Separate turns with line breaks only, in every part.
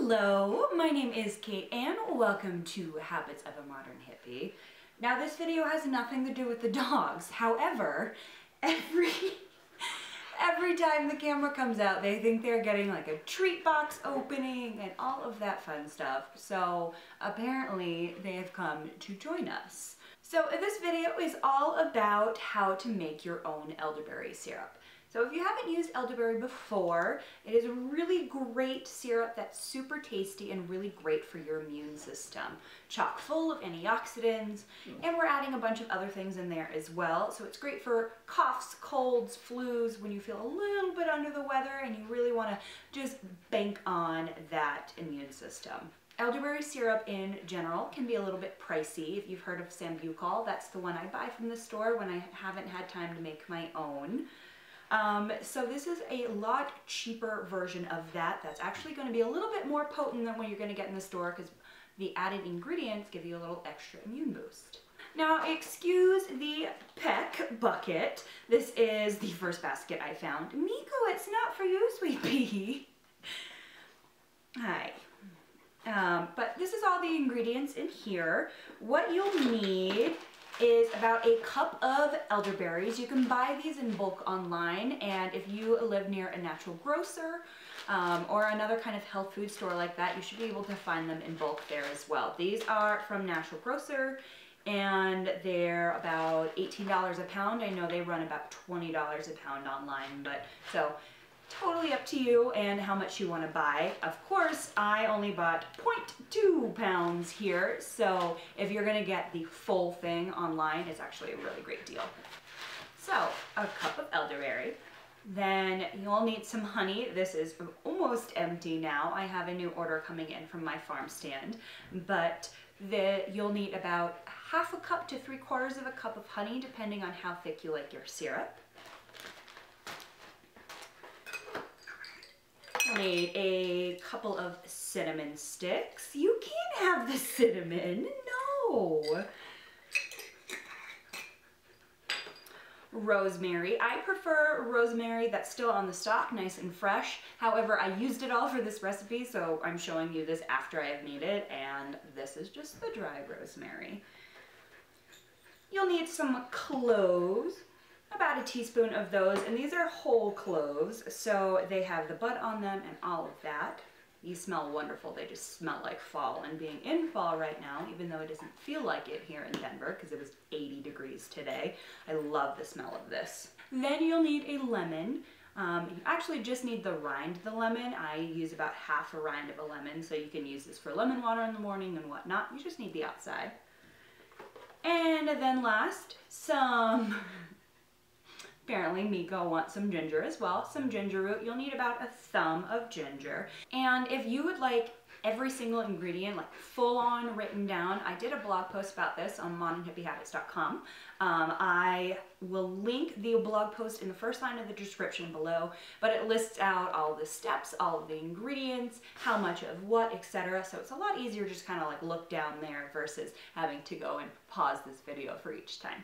Hello, my name is Kate and welcome to Habits of a Modern Hippie. Now this video has nothing to do with the dogs. However, every time the camera comes out, they think they're getting like a treat box opening and all of that fun stuff. So apparently they have come to join us. So this video is all about how to make your own elderberry syrup. So if you haven't used elderberry before, it is a really great syrup that's super tasty and really great for your immune system. Chock full of antioxidants, and we're adding a bunch of other things in there as well. So it's great for coughs, colds, flus, when you feel a little bit under the weather and you really want to just bank on that immune system. Elderberry syrup in general can be a little bit pricey. If you've heard of Sambucol, that's the one I buy from the store when I haven't had time to make my own. So this is a lot cheaper version of that. That's actually going to be a little bit more potent than what you're going to get in the store because the added ingredients give you a little extra immune boost. Now, excuse the peck bucket. This is the first basket I found. Miko, it's not for you, sweet pea. Hi. But this is all the ingredients in here. What you'll need is about a cup of elderberries. You can buy these in bulk online, and if you live near a natural grocer or another kind of health food store like that, you should be able to find them in bulk there as well. These are from Natural Grocer, and they're about $18 a pound. I know they run about $20 a pound online, but so totally up to you and how much you want to buy. Of course, I only bought 0.2 pounds here, so if you're going to get the full thing online, it's actually a really great deal. So, a cup of elderberry. Then you'll need some honey. This is almost empty now. I have a new order coming in from my farm stand, but you'll need about half a cup to 3/4 of a cup of honey, depending on how thick you like your syrup. I made a couple of cinnamon sticks. You can't have the cinnamon, no. Rosemary. I prefer rosemary that's still on the stalk, nice and fresh. However, I used it all for this recipe, so I'm showing you this after I have made it, and this is just the dry rosemary. You'll need some cloves. About a teaspoon of those, and these are whole cloves, so they have the bud on them and all of that. These smell wonderful. They just smell like fall, and being in fall right now, even though it doesn't feel like it here in Denver because it was 80 degrees today, I love the smell of this. Then you'll need a lemon. You actually just need the rind of the lemon. I use about half a rind of a lemon, so you can use this for lemon water in the morning and whatnot. You just need the outside. And then last, apparently Miko wants some ginger as well, some ginger root. You'll need about a thumb of ginger. And if you would like every single ingredient like full on written down, I did a blog post about this on modernhippiehabits.com. I will link the blog post in the first line of the description below, but it lists out all the steps, all of the ingredients, how much of what, etc. So it's a lot easier just kind of like look down there versus having to go and pause this video for each time.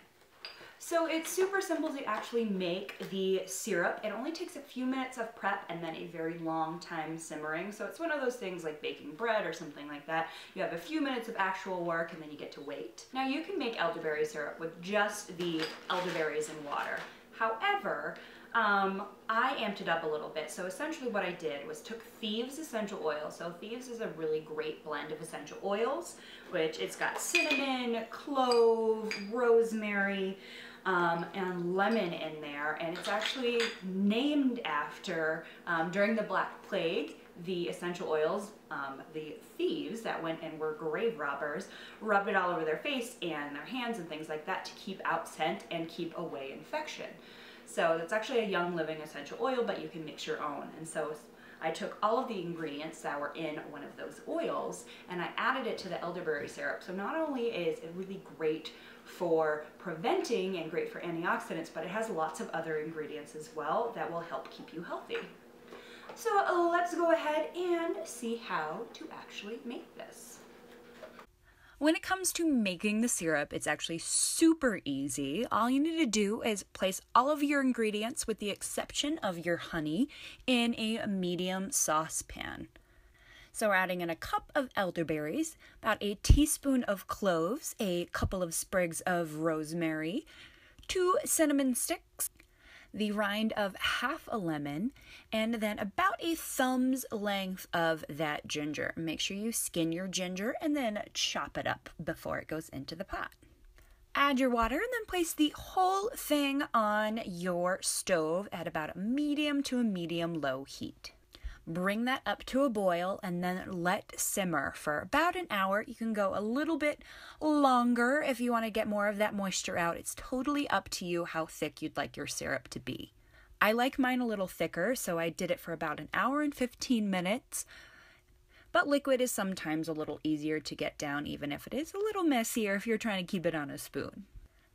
So it's super simple to actually make the syrup. It only takes a few minutes of prep and then a very long time simmering. So it's one of those things like baking bread or something like that. You have a few minutes of actual work and then you get to wait. Now you can make elderberry syrup with just the elderberries and water. However, I amped it up a little bit. So essentially what I did was took Thieves essential oil. So Thieves is a really great blend of essential oils, which it's got cinnamon, clove, rosemary, and lemon in there, and it's actually named after, during the Black Plague, the essential oils, the thieves that went and were grave robbers, rubbed it all over their face and their hands and things like that to keep out scent and keep away infection. So it's actually a young living essential oil, but you can mix your own. And so I took all of the ingredients that were in one of those oils and I added it to the elderberry syrup. So not only is it really great for preventing and great for antioxidants, but it has lots of other ingredients as well that will help keep you healthy. So let's go ahead and see how to actually make this. When it comes to making the syrup, it's actually super easy. All you need to do is place all of your ingredients, with the exception of your honey, in a medium saucepan. So we're adding in a cup of elderberries, about a teaspoon of cloves, a couple of sprigs of rosemary, 2 cinnamon sticks, the rind of half a lemon, and then about a thumb's length of that ginger. Make sure you skin your ginger and then chop it up before it goes into the pot. Add your water and then place the whole thing on your stove at about a medium to a medium-low heat. Bring that up to a boil and then let simmer for about an hour. You can go a little bit longer if you want to get more of that moisture out. It's totally up to you how thick you'd like your syrup to be. I like mine a little thicker, so I did it for about an hour and 15 minutes. But liquid is sometimes a little easier to get down, even if it is a little messier if you're trying to keep it on a spoon.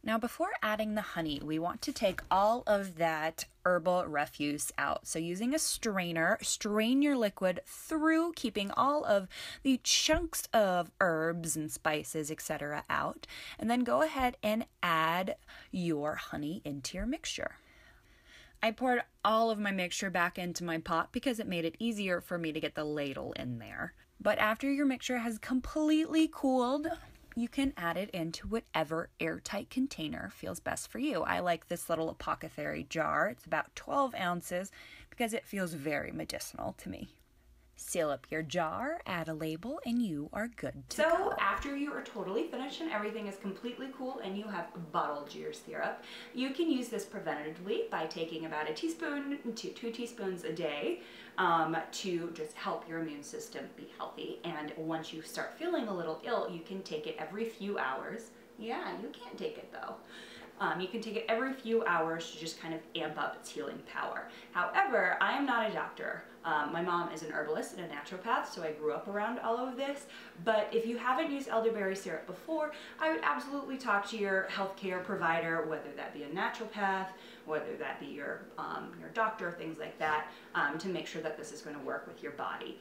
Now, before adding the honey, we want to take all of that herbal refuse out. So using a strainer, strain your liquid through, keeping all of the chunks of herbs and spices, etc. out. And then go ahead and add your honey into your mixture. I poured all of my mixture back into my pot because it made it easier for me to get the ladle in there. But after your mixture has completely cooled, you can add it into whatever airtight container feels best for you. I like this little apothecary jar. It's about 12 ounces because it feels very medicinal to me. Seal up your jar, add a label, and you are good to go. So after you are totally finished and everything is completely cool and you have bottled your syrup, you can use this preventatively by taking about a teaspoon to 2 teaspoons a day to just help your immune system be healthy. And once you start feeling a little ill, you can take it every few hours. Yeah, you can't take it though. You can take it every few hours to just kind of amp up its healing power. However, I am not a doctor. My mom is an herbalist and a naturopath, so I grew up around all of this. But if you haven't used elderberry syrup before, I would absolutely talk to your healthcare provider, whether that be a naturopath, whether that be your doctor, things like that, to make sure that this is going to work with your body.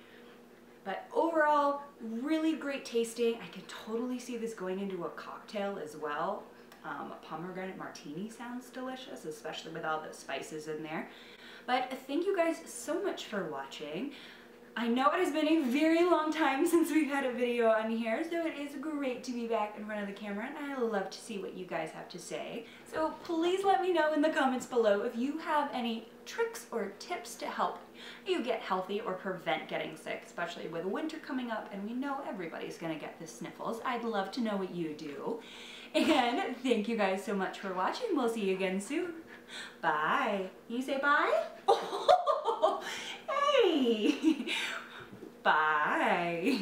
But overall, really great tasting. I can totally see this going into a cocktail as well. A pomegranate martini sounds delicious, especially with all the spices in there. But thank you guys so much for watching. I know it has been a very long time since we've had a video on here, so it is great to be back in front of the camera, and I love to see what you guys have to say. So please let me know in the comments below if you have any tricks or tips to help you get healthy or prevent getting sick, especially with winter coming up and we know everybody's gonna get the sniffles. I'd love to know what you do. And thank you guys so much for watching. We'll see you again soon. Bye. You say bye? Oh, hey. Bye.